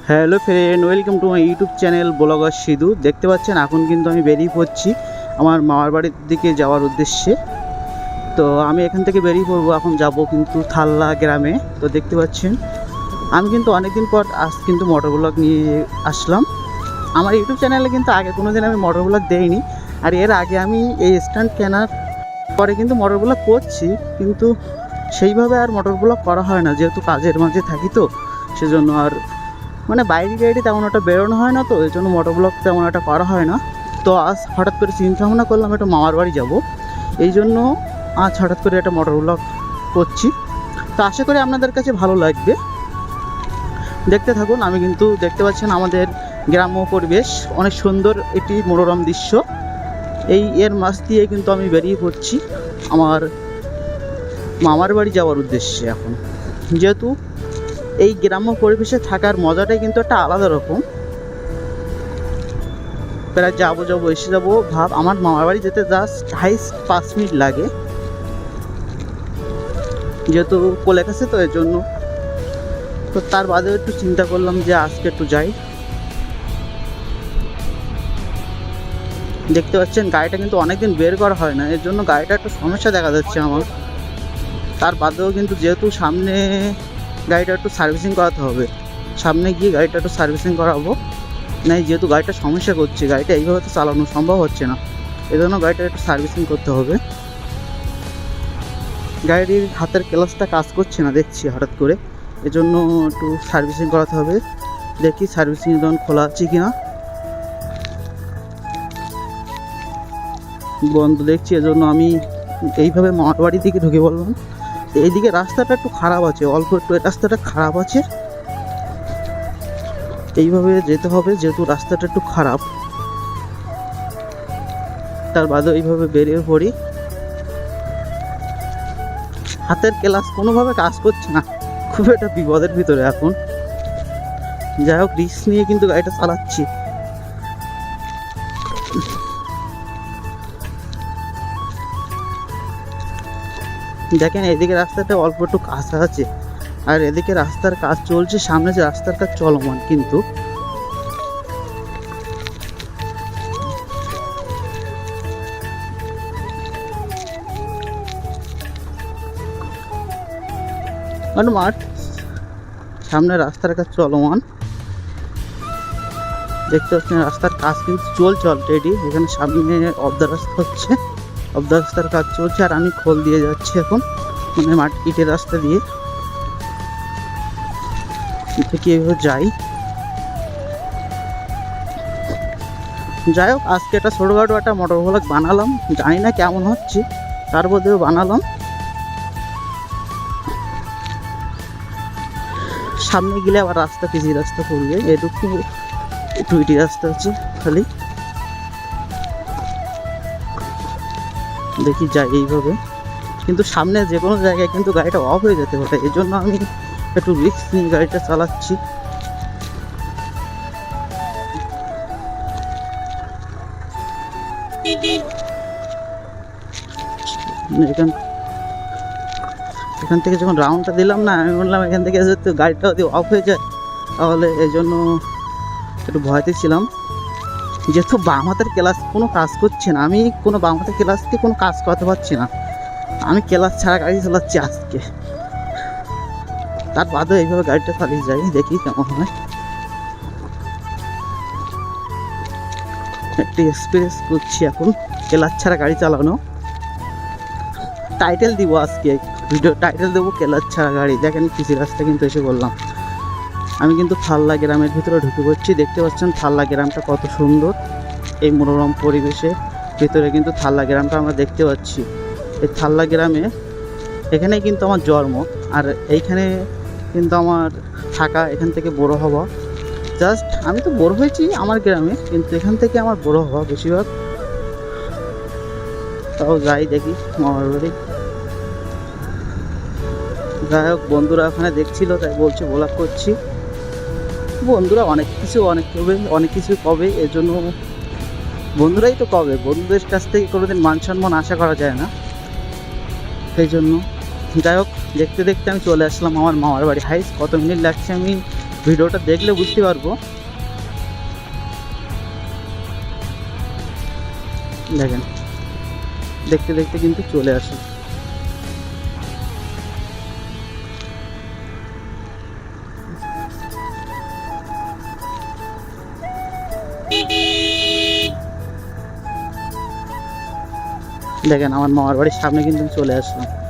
Hello friend, welcome to my YouTube channel blogger Sidhu. দেখতে পাচ্ছেন এখন কিন্তু আমি বেরিয়ে পড়ছি আমার মামার বাড়ির দিকে যাওয়ার উদ্দেশ্যে। তো আমি এখান থেকে বেরিয়ে পড়বো, এখন যাব কিন্তু থাল্লা গ্রামে। তো দেখতে পাচ্ছেন আমি কিন্তু অনেকদিন পর আজ কিন্তু মোটর ব্লগ নিয়ে আসলাম। আমার ইউটিউব চ্যানেলে কিন্তু আগে কোনো দিন আমি মোটর ব্লগ দেইনি, আর এর আগে আমি এই স্ট্যান্ড কেনার পরে কিন্তু মোটর ব্লগ করছি, কিন্তু সেইভাবে আর মোটর ব্লগ করা হয় না, যেহেতু কাজের মাঝে থাকি। তো সেজন্য আর মানে বাইরে গাড়ি তেমন একটা বেরোনো হয় না, তো এই জন্য মোটর ব্লগ তেমন একটা করা হয় না। তো আজ হঠাৎ করে চিন্তা ভাবনা করলাম একটা মামার বাড়ি যাব, এই জন্য আজ হঠাৎ করে একটা মোটর ব্লগ করছি। তো আশা করি আপনাদের কাছে ভালো লাগবে, দেখতে থাকুন। আমি কিন্তু দেখতে পাচ্ছেন আমাদের গ্রাম্য পরিবেশ, অনেক সুন্দর একটি মনোরম দৃশ্য। এর মাছ দিয়ে কিন্তু আমি বেরিয়ে পড়ছি আমার মামার বাড়ি যাওয়ার উদ্দেশ্যে। এখন যেহেতু এই গ্রাম্য পরিবেশে থাকার মজাটাই কিন্তু একটা আলাদা রকম। প্রায় যাবো এসে যাবো ভাব। আমার মামার বাড়ি যেতে জাস্ট 5 মিনিট লাগে, যেহেতু কোলে কাছে, তো এর জন্য। তো তার বাদেও একটু চিন্তা করলাম যে আজকে একটু যাই। দেখতে পাচ্ছেন গাড়িটা কিন্তু অনেকদিন বের করা হয় না, এর জন্য গাড়িটা একটু সমস্যা দেখা যাচ্ছে আমার। তার বাদেও কিন্তু যেহেতু সামনে গাড়িটা একটু সার্ভিসিং করাতে হবে, সামনে গিয়ে গাড়িটা একটু সার্ভিসিং করাবো। না, যেহেতু গাড়িটা সমস্যা করছে, গাড়িটা এইভাবে তো চালানো সম্ভব হচ্ছে না, এজন্য গাড়িটা একটু সার্ভিসিং করতে হবে। গাড়ির হাতের ক্লাচটা কাজ করছে না দেখছি হঠাৎ করে, এজন্য একটু সার্ভিসিং করাতে হবে। দেখি সার্ভিসিং যখন খোলা আছে কিনা, বন্ধ দেখছি, এজন্য আমি এইভাবে মামার বাড়ির দিকে ঢুকে পড়লাম। এইদিকে রাস্তাটা একটু খারাপ আছে, অল্প একটু রাস্তাটা খারাপ আছে, এইভাবে যেতে হবে যেহেতু রাস্তাটা একটু খারাপ। তার বাদে এইভাবে বেরিয়ে পড়ি। হাতের ক্লাচ কোনোভাবে কাজ করছে না, খুব একটা বিপদের ভিতরে এখন। যাই হোক, রিস্ক নিয়ে কিন্তু গাড়িটা চালাচ্ছি। দেখেন এদিকে রাস্তাটা অল্প একটু কাঁচা আছে, আর এদিকে রাস্তার কাজ চলছে, সামনে যে রাস্তার কাজ চলমান। কিন্তু মাঠ সামনে রাস্তার কাজ চলমান, দেখতে পাচ্ছেন রাস্তার কাজ কিন্তু চলছে অলরেডি। এখানে সামনে অর্ধ রাস্তা হচ্ছে, অর্ধ রাস্তার কাজ চলছে, আর আমি খোল দিয়ে যাচ্ছি এখন, মানে মাঠ ইটের রাস্তা দিয়ে থেকে এভাবে যাই। যাই হোক, আজকে একটা ছোটোখাটো একটা মোটর ব্লগ বানালাম, জানি না কেমন হচ্ছে, তার মধ্যেও বানালাম। সামনে গেলে আবার রাস্তা পিচি রাস্তা পড়বে, এটুকু একটু ইটি রাস্তা আছে খালি। দেখি যাই এইভাবে, কিন্তু সামনে যে কোনো জায়গায় কিন্তু গাড়িটা অফ হয়ে যেতে পারে, এই জন্য আমি একটু রিস্ক নিয়ে গাড়িটা চালাচ্ছি। এখান থেকে যখন রাউন্ডটা দিলাম না, আমি বললাম এখান থেকে যেহেতু গাড়িটা যদি অফ হয়ে যায় তাহলে এই জন্য একটু ভয়তে ছিলাম। যেহেতু বাম হাতের ক্লাচ কোনো কাজ করছে না, আমি কোনো বাম হাতের ক্লাচকে কোনো কাজ করতে পারছি না, আমি ক্লাচ ছাড়া গাড়ি চালাচ্ছি আজকে। তার বাদেও এইভাবে গাড়িটা চালিয়ে যাই, দেখি কেমন হয়। একটু এক্সপিরিয়েন্স করছি এখন ক্লাচ ছাড়া গাড়ি চালানো। টাইটেল দিব আজকে, ভিডিও টাইটেল দেবো ক্লাচ ছাড়া গাড়ি। দেখেন পিসি রাস্তা কিন্তু এসে বললাম, আমি কিন্তু থাল্লা গ্রামের ভিতরে ঢুকে পড়ছি। দেখতে পাচ্ছেন থাল্লা গ্রামটা কত সুন্দর, এই মনোরম পরিবেশে ভিতরে কিন্তু থাল্লা গ্রামটা আমরা দেখতে পাচ্ছি। এই থাল্লা গ্রামে এখানেই কিন্তু আমার জন্ম, আর এইখানে কিন্তু আমার থাকা, এখান থেকে বড় হওয়া। জাস্ট আমি তো বড় হয়েছি আমার গ্রামে, কিন্তু এখান থেকে আমার বড় হওয়া বেশিরভাগ। তাও যাই দেখি মামার বাড়ি। যাই হোক, বন্ধুরা ওখানে দেখছিল তাই বলছে ব্লগ করছি। বন্ধুরা অনেক কিছু কবে, এর জন্য বন্ধুরাই তো কবে, বন্ধুদের কাছ থেকে কোনোদিন মান সম্মান আশা করা যায় না, সেই জন্য। যাই হোক, দেখতে দেখতে আমি চলে আসলাম আমার মামার বাড়ি। কত মিনিট লাগছে আমি ভিডিওটা দেখলে বুঝতে পারবো। দেখেন, দেখতে দেখতে কিন্তু চলে আসে। দেখেন আমার মামার বাড়ির সামনে কিন্তু চলে আসলাম।